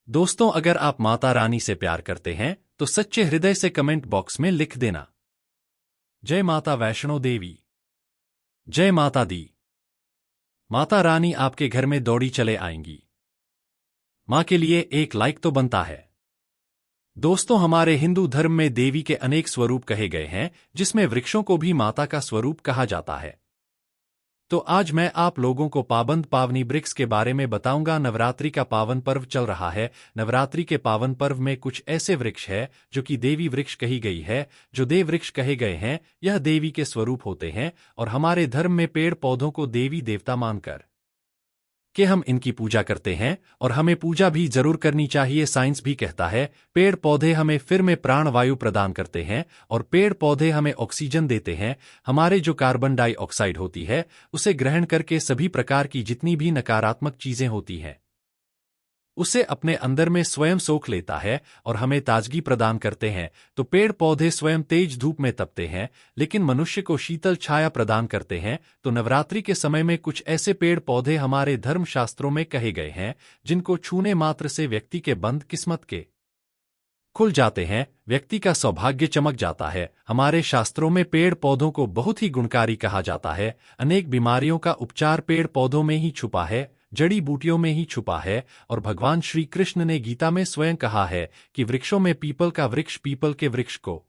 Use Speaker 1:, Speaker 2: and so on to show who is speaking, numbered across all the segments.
Speaker 1: दोस्तों, अगर आप माता रानी से प्यार करते हैं तो सच्चे हृदय से कमेंट बॉक्स में लिख देना। जय माता वैष्णो देवी। जय माता दी। माता रानी आपके घर में दौड़ी चले आएंगी। मां के लिए एक लाइक तो बनता है। दोस्तों, हमारे हिंदू धर्म में देवी के अनेक स्वरूप कहे गए हैं, जिसमें वृक्षों को भी माता का स्वरूप कहा जाता है। तो आज मैं आप लोगों को पाबंद पावनी वृक्ष के बारे में बताऊंगा। नवरात्रि का पावन पर्व चल रहा है। नवरात्रि के पावन पर्व में कुछ ऐसे वृक्ष है जो कि देवी वृक्ष कही गई है, जो देव वृक्ष कहे गए हैं। यह देवी के स्वरूप होते हैं और हमारे धर्म में पेड़ पौधों को देवी देवता मानकर कि हम इनकी पूजा करते हैं और हमें पूजा भी जरूर करनी चाहिए। साइंस भी कहता है पेड़ पौधे हमें फिर में प्राण वायु प्रदान करते हैं और पेड़ पौधे हमें ऑक्सीजन देते हैं। हमारे जो कार्बन डाइऑक्साइड होती है उसे ग्रहण करके सभी प्रकार की जितनी भी नकारात्मक चीजें होती हैं उसे अपने अंदर में स्वयं सोख लेता है और हमें ताजगी प्रदान करते हैं। तो पेड़ पौधे स्वयं तेज धूप में तपते हैं लेकिन मनुष्य को शीतल छाया प्रदान करते हैं। तो नवरात्रि के समय में कुछ ऐसे पेड़ पौधे हमारे धर्म शास्त्रों में कहे गए हैं जिनको छूने मात्र से व्यक्ति के बंध किस्मत के खुल जाते हैं, व्यक्ति का सौभाग्य चमक जाता है। हमारे शास्त्रों में पेड़ पौधों को बहुत ही गुणकारी कहा जाता है। अनेक बीमारियों का उपचार पेड़ पौधों में ही छुपा है, जड़ी बूटियों में ही छुपा है। और भगवान श्री कृष्ण ने गीता में स्वयं कहा है कि वृक्षों में पीपल का वृक्ष, पीपल के वृक्ष को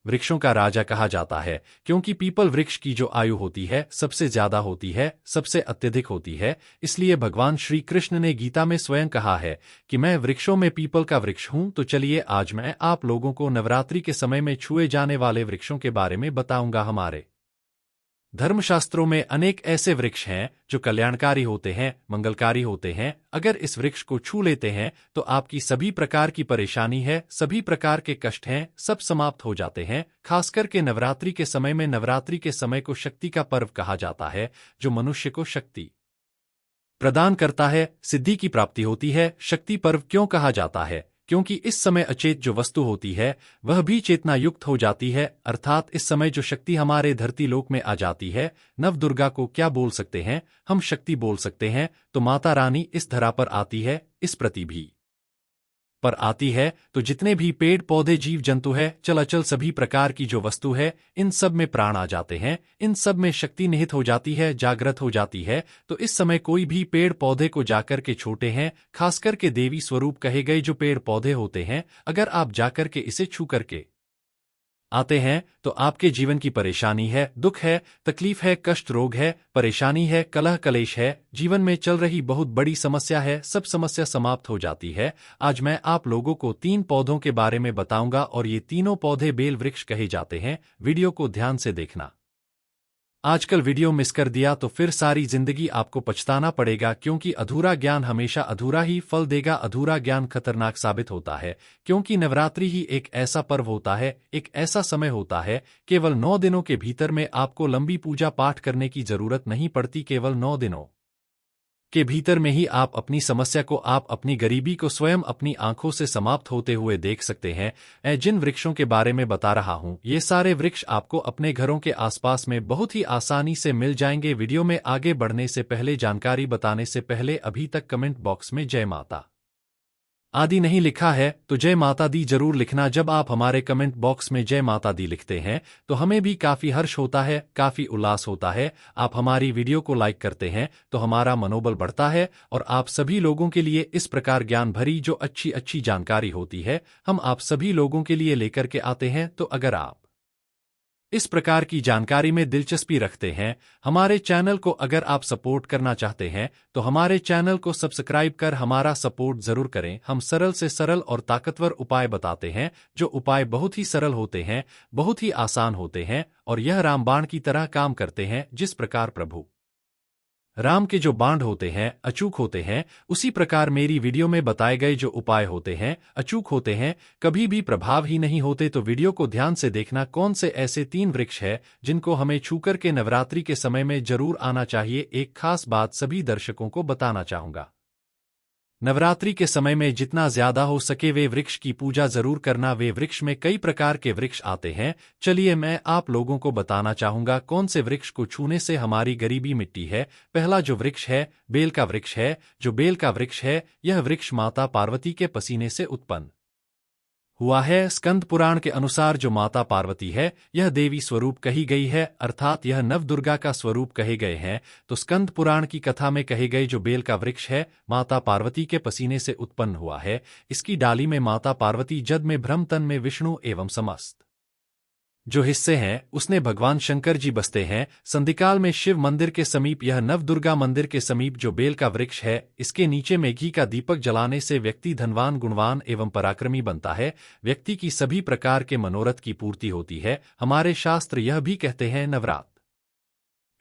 Speaker 1: वृक्षों का राजा कहा जाता है, क्योंकि पीपल वृक्ष की जो आयु होती है सबसे ज्यादा होती है, सबसे अत्यधिक होती है। इसलिए भगवान श्री कृष्ण ने गीता में स्वयं कहा है कि मैं वृक्षों में पीपल का वृक्ष हूं। तो चलिए आज मैं आप लोगों को नवरात्रि के समय में छुए जाने वाले वृक्षों के बारे में बताऊंगा। हमारे धर्मशास्त्रों में अनेक ऐसे वृक्ष हैं जो कल्याणकारी होते हैं, मंगलकारी होते हैं। अगर इस वृक्ष को छू लेते हैं तो आपकी सभी प्रकार की परेशानी है, सभी प्रकार के कष्ट हैं, सब समाप्त हो जाते हैं। खासकर के नवरात्रि के समय में, नवरात्रि के समय को शक्ति का पर्व कहा जाता है, जो मनुष्य को शक्ति प्रदान करता है, सिद्धि की प्राप्ति होती है। शक्ति पर्व क्यों कहा जाता है? क्योंकि इस समय अचेत जो वस्तु होती है वह भी चेतना युक्त हो जाती है, अर्थात इस समय जो शक्ति हमारे धरती लोक में आ जाती है। नव दुर्गा को क्या बोल सकते हैं? हम शक्ति बोल सकते हैं। तो माता रानी इस धरा पर आती है, इस पृथ्वी भी पर आती है, तो जितने भी पेड़ पौधे जीव जंतु है, चल अचल सभी प्रकार की जो वस्तु है, इन सब में प्राण आ जाते हैं, इन सब में शक्ति निहित हो जाती है, जागृत हो जाती है। तो इस समय कोई भी पेड़ पौधे को जाकर के छोटे हैं, खासकर के देवी स्वरूप कहे गए जो पेड़ पौधे होते हैं, अगर आप जाकर के इसे छू करके आते हैं तो आपके जीवन की परेशानी है, दुख है, तकलीफ है, कष्ट, रोग है, परेशानी है, कलह कलेश है, जीवन में चल रही बहुत बड़ी समस्या है, सब समस्या समाप्त हो जाती है। आज मैं आप लोगों को 3 पौधों के बारे में बताऊंगा और ये तीनों पौधे बेल वृक्ष कहे जाते हैं। वीडियो को ध्यान से देखना। आजकल वीडियो मिस कर दिया तो फिर सारी जिंदगी आपको पछताना पड़ेगा, क्योंकि अधूरा ज्ञान हमेशा अधूरा ही फल देगा। अधूरा ज्ञान खतरनाक साबित होता है, क्योंकि नवरात्रि ही एक ऐसा पर्व होता है, एक ऐसा समय होता है, केवल 9 दिनों के भीतर में आपको लंबी पूजा पाठ करने की जरूरत नहीं पड़ती। केवल 9 दिनों के भीतर में ही आप अपनी समस्या को, आप अपनी गरीबी को स्वयं अपनी आंखों से समाप्त होते हुए देख सकते हैं। मैं जिन वृक्षों के बारे में बता रहा हूं, ये सारे वृक्ष आपको अपने घरों के आसपास में बहुत ही आसानी से मिल जाएंगे। वीडियो में आगे बढ़ने से पहले, जानकारी बताने से पहले, अभी तक कमेंट बॉक्स में जय माता आदि नहीं लिखा है तो जय माता दी जरूर लिखना। जब आप हमारे कमेंट बॉक्स में जय माता दी लिखते हैं तो हमें भी काफी हर्ष होता है, काफी उल्लास होता है। आप हमारी वीडियो को लाइक करते हैं तो हमारा मनोबल बढ़ता है और आप सभी लोगों के लिए इस प्रकार ज्ञान भरी जो अच्छी अच्छी जानकारी होती है, हम आप सभी लोगों के लिए लेकर के आते हैं। तो अगर आप इस प्रकार की जानकारी में दिलचस्पी रखते हैं, हमारे चैनल को अगर आप सपोर्ट करना चाहते हैं तो हमारे चैनल को सब्सक्राइब कर हमारा सपोर्ट जरूर करें। हम सरल से सरल और ताकतवर उपाय बताते हैं, जो उपाय बहुत ही सरल होते हैं, बहुत ही आसान होते हैं और यह रामबाण की तरह काम करते हैं। जिस प्रकार प्रभु राम के जो बाण होते हैं अचूक होते हैं, उसी प्रकार मेरी वीडियो में बताए गए जो उपाय होते हैं अचूक होते हैं, कभी भी प्रभाव ही नहीं होते। तो वीडियो को ध्यान से देखना। कौन से ऐसे 3 वृक्ष हैं जिनको हमें छूकर के नवरात्रि के समय में जरूर आना चाहिए। एक खास बात सभी दर्शकों को बताना चाहूंगा। नवरात्रि के समय में जितना ज्यादा हो सके वे वृक्ष की पूजा जरूर करना। वे वृक्ष में कई प्रकार के वृक्ष आते हैं। चलिए मैं आप लोगों को बताना चाहूंगा कौन से वृक्ष को छूने से हमारी गरीबी मिटती है। पहला जो वृक्ष है बेल का वृक्ष है। जो बेल का वृक्ष है यह वृक्ष माता पार्वती के पसीने से उत्पन्न हुआ है। स्कंद पुराण के अनुसार जो माता पार्वती है यह देवी स्वरूप कही गई है, अर्थात यह नवदुर्गा का स्वरूप कहे गए हैं। तो स्कंद पुराण की कथा में कहे गए जो बेल का वृक्ष है माता पार्वती के पसीने से उत्पन्न हुआ है। इसकी डाली में माता पार्वती जद में ब्रह्म तन में विष्णु एवं समस्त जो हिस्से हैं उसने भगवान शंकर जी बसते हैं। संधिकाल में शिव मंदिर के समीप यह नवदुर्गा मंदिर के समीप जो बेल का वृक्ष है इसके नीचे में घी का दीपक जलाने से व्यक्ति धनवान गुणवान एवं पराक्रमी बनता है। व्यक्ति की सभी प्रकार के मनोरथ की पूर्ति होती है। हमारे शास्त्र यह भी कहते हैं नवरात्र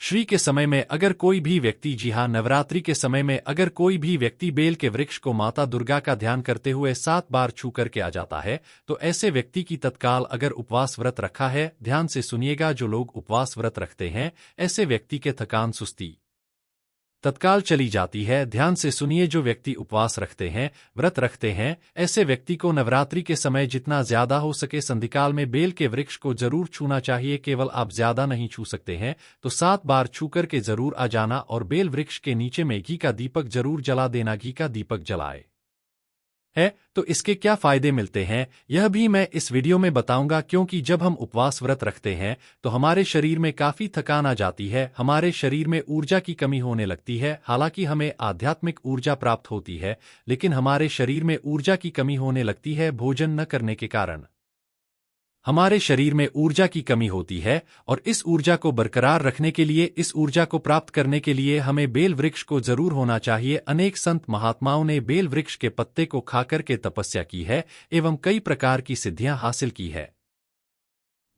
Speaker 1: श्री के समय में अगर कोई भी व्यक्ति, जी हाँ नवरात्रि के समय में अगर कोई भी व्यक्ति बेल के वृक्ष को माता दुर्गा का ध्यान करते हुए 7 बार छू करके आ जाता है तो ऐसे व्यक्ति की तत्काल अगर उपवास व्रत रखा है, ध्यान से सुनिएगा जो लोग उपवास व्रत रखते हैं ऐसे व्यक्ति के थकान सुस्ती तत्काल चली जाती है। ध्यान से सुनिए जो व्यक्ति उपवास रखते हैं व्रत रखते हैं ऐसे व्यक्ति को नवरात्रि के समय जितना ज्यादा हो सके संधिकाल में बेल के वृक्ष को जरूर छूना चाहिए। केवल आप ज्यादा नहीं छू सकते हैं तो 7 बार छू करके जरूर आ जाना और बेल वृक्ष के नीचे में घी का दीपक जरूर जला देना। घी का दीपक जलाए है तो इसके क्या फायदे मिलते हैं यह भी मैं इस वीडियो में बताऊंगा, क्योंकि जब हम उपवास व्रत रखते हैं तो हमारे शरीर में काफी थकान आ जाती है, हमारे शरीर में ऊर्जा की कमी होने लगती है। हालांकि हमें आध्यात्मिक ऊर्जा प्राप्त होती है लेकिन हमारे शरीर में ऊर्जा की कमी होने लगती है भोजन न करने के कारण। हमारे शरीर में ऊर्जा की कमी होती है और इस ऊर्जा को बरकरार रखने के लिए, इस ऊर्जा को प्राप्त करने के लिए हमें बेल वृक्ष को जरूर होना चाहिए। अनेक संत महात्माओं ने बेल वृक्ष के पत्ते को खाकर के तपस्या की है एवं कई प्रकार की सिद्धियां हासिल की है।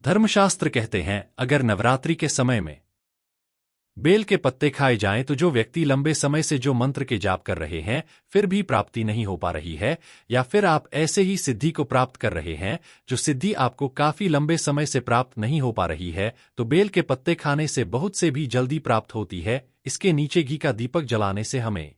Speaker 1: धर्मशास्त्र कहते हैं अगर नवरात्रि के समय में बेल के पत्ते खाए जाएं तो जो व्यक्ति लंबे समय से जो मंत्र के जाप कर रहे हैं फिर भी प्राप्ति नहीं हो पा रही है, या फिर आप ऐसे ही सिद्धि को प्राप्त कर रहे हैं जो सिद्धि आपको काफी लंबे समय से प्राप्त नहीं हो पा रही है, तो बेल के पत्ते खाने से बहुत से भी जल्दी प्राप्त होती है। इसके नीचे घी का दीपक जलाने से हमें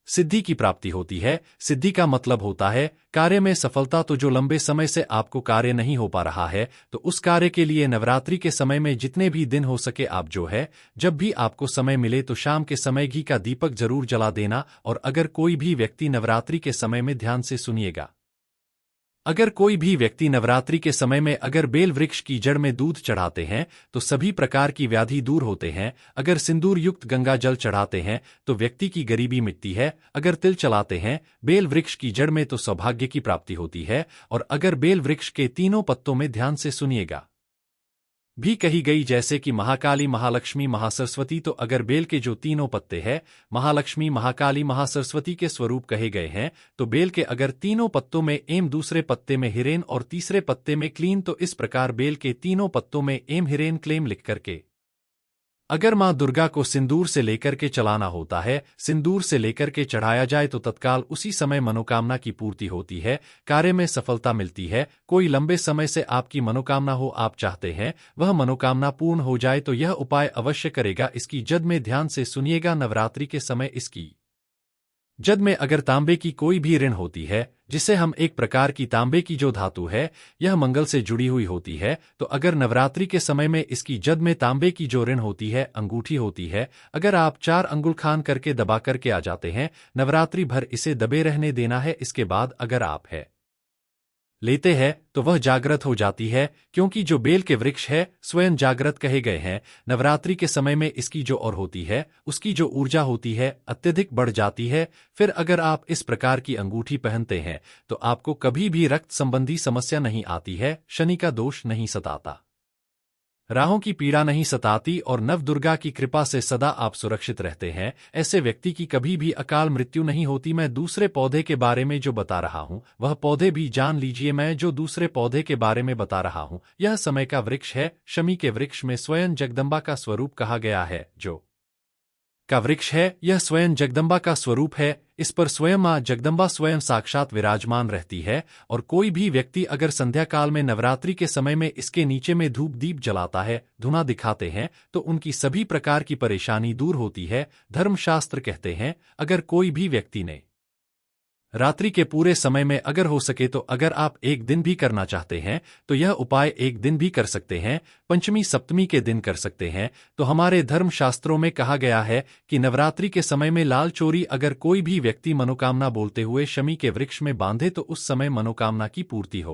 Speaker 1: सिद्धि की प्राप्ति होती है। सिद्धि का मतलब होता है कार्य में सफलता। तो जो लंबे समय से आपको कार्य नहीं हो पा रहा है तो उस कार्य के लिए नवरात्रि के समय में जितने भी दिन हो सके आप जो है जब भी आपको समय मिले तो शाम के समय घी का दीपक जरूर जला देना। और अगर कोई भी व्यक्ति नवरात्रि के समय में, ध्यान से सुनिएगा, अगर कोई भी व्यक्ति नवरात्रि के समय में अगर बेल वृक्ष की जड़ में दूध चढ़ाते हैं तो सभी प्रकार की व्याधि दूर होते हैं। अगर सिंदूर युक्त गंगा जल चढ़ाते हैं तो व्यक्ति की गरीबी मिटती है। अगर तिल चलाते हैं बेल वृक्ष की जड़ में तो सौभाग्य की प्राप्ति होती है। और अगर बेल वृक्ष के तीनों पत्तों में, ध्यान से सुनिएगा, भी कही गई जैसे कि महाकाली, महालक्ष्मी, महासरस्वती, तो अगर बेल के जो तीनों पत्ते हैं महालक्ष्मी, महाकाली, महासरस्वती के स्वरूप कहे गए हैं तो बेल के अगर तीनों पत्तों में एम, दूसरे पत्ते में हिरेन और तीसरे पत्ते में क्लीन, तो इस प्रकार बेल के तीनों पत्तों में एम हिरेन क्लेम लिख करके अगर मां दुर्गा को सिंदूर से लेकर के चलाना होता है, सिंदूर से लेकर के चढ़ाया जाए तो तत्काल उसी समय मनोकामना की पूर्ति होती है, कार्य में सफलता मिलती है। कोई लंबे समय से आपकी मनोकामना हो, आप चाहते हैं वह मनोकामना पूर्ण हो जाए तो यह उपाय अवश्य करेगा। इसकी जद में ध्यान से सुनिएगा, नवरात्रि के समय इसकी जद में अगर तांबे की कोई भी ऋण होती है, जिसे हम एक प्रकार की तांबे की जो धातु है यह मंगल से जुड़ी हुई होती है, तो अगर नवरात्रि के समय में इसकी जद में तांबे की जो ऋण होती है, अंगूठी होती है, अगर आप 4 अंगुल खान करके दबा करके आ जाते हैं, नवरात्रि भर इसे दबे रहने देना है। इसके बाद अगर आप है लेते हैं तो वह जागृत हो जाती है, क्योंकि जो बेल के वृक्ष है स्वयं जागृत कहे गए हैं। नवरात्रि के समय में इसकी जो और होती है उसकी जो ऊर्जा होती है अत्यधिक बढ़ जाती है। फिर अगर आप इस प्रकार की अंगूठी पहनते हैं तो आपको कभी भी रक्त संबंधी समस्या नहीं आती है, शनि का दोष नहीं सताता, राहों की पीड़ा नहीं सताती और नवदुर्गा की कृपा से सदा आप सुरक्षित रहते हैं। ऐसे व्यक्ति की कभी भी अकाल मृत्यु नहीं होती। मैं दूसरे पौधे के बारे में जो बता रहा हूं वह पौधे भी जान लीजिए। मैं जो दूसरे पौधे के बारे में बता रहा हूं यह समय का वृक्ष है। शमी के वृक्ष में स्वयं जगदम्बा का स्वरूप कहा गया है। जो का वृक्ष है यह स्वयं जगदम्बा का स्वरूप है। इस पर स्वयं मां जगदम्बा स्वयं साक्षात विराजमान रहती है। और कोई भी व्यक्ति अगर संध्या काल में नवरात्रि के समय में इसके नीचे में धूप दीप जलाता है, धुना दिखाते हैं, तो उनकी सभी प्रकार की परेशानी दूर होती है। धर्मशास्त्र कहते हैं अगर कोई भी व्यक्ति ने रात्रि के पूरे समय में अगर हो सके तो अगर आप एक दिन भी करना चाहते हैं तो यह उपाय एक दिन भी कर सकते हैं, पंचमी सप्तमी के दिन कर सकते हैं। तो हमारे धर्म शास्त्रों में कहा गया है कि नवरात्रि के समय में लाल चोरी अगर कोई भी व्यक्ति मनोकामना बोलते हुए शमी के वृक्ष में बांधे तो उस समय मनोकामना की पूर्ति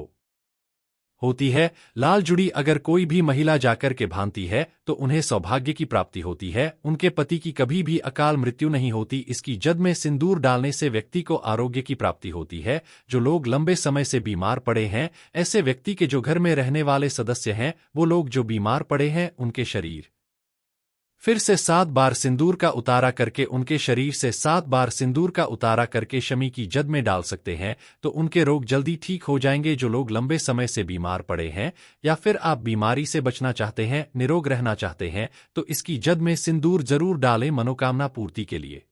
Speaker 1: होती है। लाल जुड़ी अगर कोई भी महिला जाकर के बांधती है तो उन्हें सौभाग्य की प्राप्ति होती है, उनके पति की कभी भी अकाल मृत्यु नहीं होती। इसकी जद में सिंदूर डालने से व्यक्ति को आरोग्य की प्राप्ति होती है। जो लोग लंबे समय से बीमार पड़े हैं, ऐसे व्यक्ति के जो घर में रहने वाले सदस्य हैं, वो लोग जो बीमार पड़े हैं, उनके शरीर फिर से 7 बार सिंदूर का उतारा करके उनके शरीर से 7 बार सिंदूर का उतारा करके शमी की जद में डाल सकते हैं तो उनके रोग जल्दी ठीक हो जाएंगे। जो लोग लंबे समय से बीमार पड़े हैं या फिर आप बीमारी से बचना चाहते हैं, निरोग रहना चाहते हैं, तो इसकी जद में सिंदूर जरूर डालें मनोकामना पूर्ति के लिए।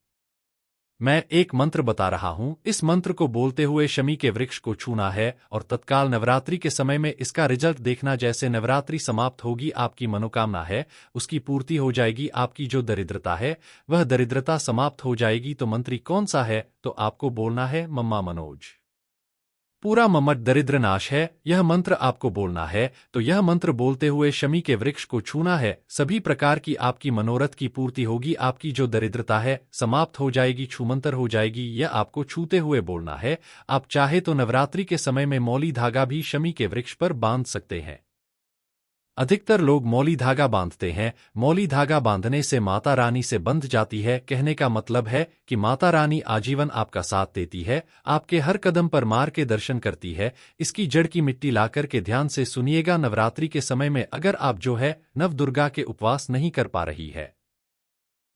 Speaker 1: मैं एक मंत्र बता रहा हूं, इस मंत्र को बोलते हुए शमी के वृक्ष को छूना है और तत्काल नवरात्रि के समय में इसका रिजल्ट देखना। जैसे नवरात्रि समाप्त होगी, आपकी मनोकामना है उसकी पूर्ति हो जाएगी। आपकी जो दरिद्रता है वह दरिद्रता समाप्त हो जाएगी। तो मंत्री कौन सा है? तो आपको बोलना है मम्मा मनोज। पूरा मम्मट दरिद्र नाश है, यह मंत्र आपको बोलना है। तो यह मंत्र बोलते हुए शमी के वृक्ष को छूना है, सभी प्रकार की आपकी मनोरथ की पूर्ति होगी। आपकी जो दरिद्रता है समाप्त हो जाएगी, छूमंतर हो जाएगी। यह आपको छूते हुए बोलना है। आप चाहे तो नवरात्रि के समय में मौली धागा भी शमी के वृक्ष पर बांध सकते हैं। अधिकतर लोग मौली धागा बांधते हैं। मौली धागा बांधने से माता रानी से बंध जाती है। कहने का मतलब है कि माता रानी आजीवन आपका साथ देती है, आपके हर कदम पर मार के दर्शन करती है। इसकी जड़ की मिट्टी लाकर के ध्यान से सुनिएगा। नवरात्रि के समय में अगर आप जो है नव दुर्गा के उपवास नहीं कर पा रही है,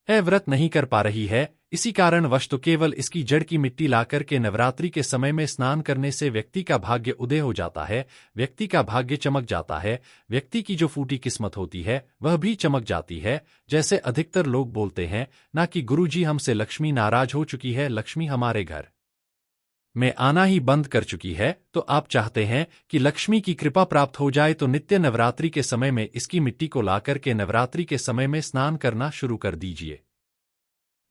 Speaker 1: व्रत नहीं कर पा रही है, इसी कारणवश तो केवल इसकी जड़ की मिट्टी लाकर के नवरात्रि के समय में स्नान करने से व्यक्ति का भाग्य उदय हो जाता है, व्यक्ति का भाग्य चमक जाता है, व्यक्ति की जो फूटी किस्मत होती है वह भी चमक जाती है। जैसे अधिकतर लोग बोलते हैं ना कि गुरुजी हमसे लक्ष्मी नाराज हो चुकी है, लक्ष्मी हमारे घर में आना ही बंद कर चुकी है। तो आप चाहते हैं कि लक्ष्मी की कृपा प्राप्त हो जाए तो नित्य नवरात्रि के समय में इसकी मिट्टी को लाकर के नवरात्रि के समय में स्नान करना शुरू कर दीजिए।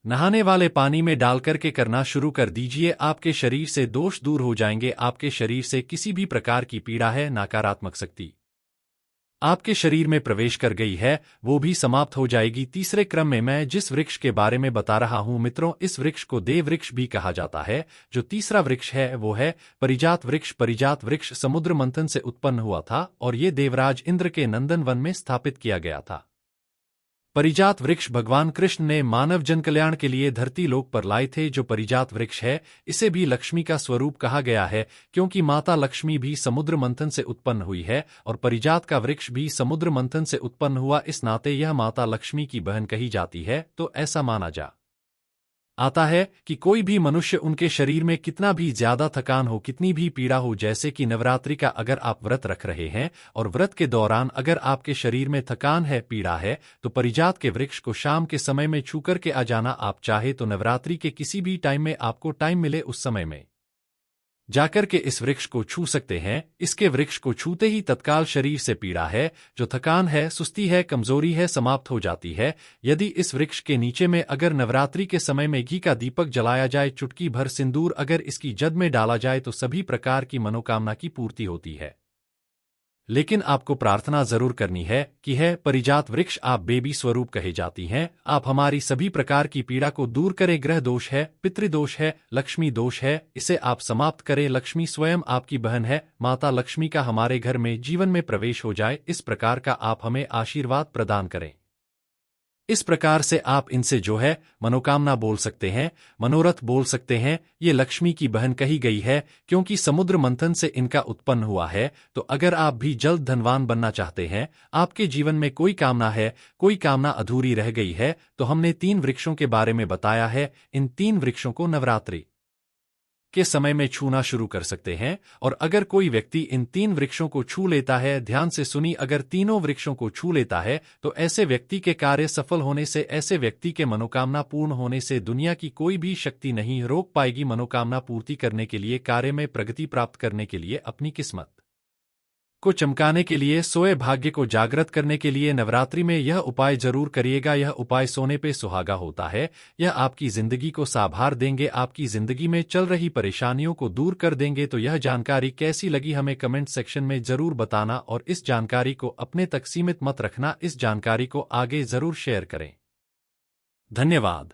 Speaker 1: नहाने वाले पानी में डालकर के करना शुरू कर दीजिए। आपके शरीर से दोष दूर हो जाएंगे। आपके शरीर से किसी भी प्रकार की पीड़ा है, नकारात्मक शक्ति आपके शरीर में प्रवेश कर गई है, वो भी समाप्त हो जाएगी। तीसरे क्रम में मैं जिस वृक्ष के बारे में बता रहा हूं मित्रों, इस वृक्ष को देव वृक्ष भी कहा जाता है। जो तीसरा वृक्ष है वो है परिजात वृक्ष। परिजात वृक्ष समुद्र मंथन से उत्पन्न हुआ था और ये देवराज इंद्र के नंदन वन में स्थापित किया गया था। परिजात वृक्ष भगवान कृष्ण ने मानव जन कल्याण के लिए धरती लोक पर लाए थे। जो परिजात वृक्ष है इसे भी लक्ष्मी का स्वरूप कहा गया है, क्योंकि माता लक्ष्मी भी समुद्र मंथन से उत्पन्न हुई है और परिजात का वृक्ष भी समुद्र मंथन से उत्पन्न हुआ। इस नाते यह माता लक्ष्मी की बहन कही जाती है। तो ऐसा माना जा आता है कि कोई भी मनुष्य उनके शरीर में कितना भी ज्यादा थकान हो, कितनी भी पीड़ा हो, जैसे कि नवरात्रि का अगर आप व्रत रख रहे हैं और व्रत के दौरान अगर आपके शरीर में थकान है, पीड़ा है, तो परिजात के वृक्ष को शाम के समय में छू करके आ जाना। आप चाहे तो नवरात्रि के किसी भी टाइम में आपको टाइम मिले उस समय में जाकर के इस वृक्ष को छू सकते हैं। इसके वृक्ष को छूते ही तत्काल शरीर से पीड़ा है, जो थकान है, सुस्ती है, कमजोरी है, समाप्त हो जाती है। यदि इस वृक्ष के नीचे में अगर नवरात्रि के समय में घी का दीपक जलाया जाए, चुटकी भर सिंदूर अगर इसकी जद में डाला जाए तो सभी प्रकार की मनोकामना की पूर्ति होती है। लेकिन आपको प्रार्थना जरूर करनी है कि है परिजात वृक्ष आप बेबी स्वरूप कहे जाती हैं, आप हमारी सभी प्रकार की पीड़ा को दूर करें। ग्रह दोष है, पितृदोष है, लक्ष्मी दोष है, इसे आप समाप्त करें। लक्ष्मी स्वयं आपकी बहन है, माता लक्ष्मी का हमारे घर में जीवन में प्रवेश हो जाए, इस प्रकार का आप हमें आशीर्वाद प्रदान करें। इस प्रकार से आप इनसे जो है मनोकामना बोल सकते हैं, मनोरथ बोल सकते हैं। ये लक्ष्मी की बहन कही गई है क्योंकि समुद्र मंथन से इनका उत्पन्न हुआ है। तो अगर आप भी जल्द धनवान बनना चाहते हैं, आपके जीवन में कोई कामना है, कोई कामना अधूरी रह गई है, तो हमने 3 वृक्षों के बारे में बताया है। इन 3 वृक्षों को नवरात्रि के समय में छूना शुरू कर सकते हैं। और अगर कोई व्यक्ति इन 3 वृक्षों को छू लेता है, ध्यान से सुनी, अगर तीनों वृक्षों को छू लेता है तो ऐसे व्यक्ति के कार्य सफल होने से, ऐसे व्यक्ति के मनोकामना पूर्ण होने से दुनिया की कोई भी शक्ति नहीं रोक पाएगी। मनोकामना पूर्ति करने के लिए, कार्य में प्रगति प्राप्त करने के लिए, अपनी किस्मत को चमकाने के लिए, सोए भाग्य को जागृत करने के लिए नवरात्रि में यह उपाय जरूर करिएगा। यह उपाय सोने पे सुहागा होता है। यह आपकी जिंदगी को साभार देंगे, आपकी जिंदगी में चल रही परेशानियों को दूर कर देंगे। तो यह जानकारी कैसी लगी हमें कमेंट सेक्शन में जरूर बताना और इस जानकारी को अपने तक सीमित मत रखना। इस जानकारी को आगे जरूर शेयर करें। धन्यवाद।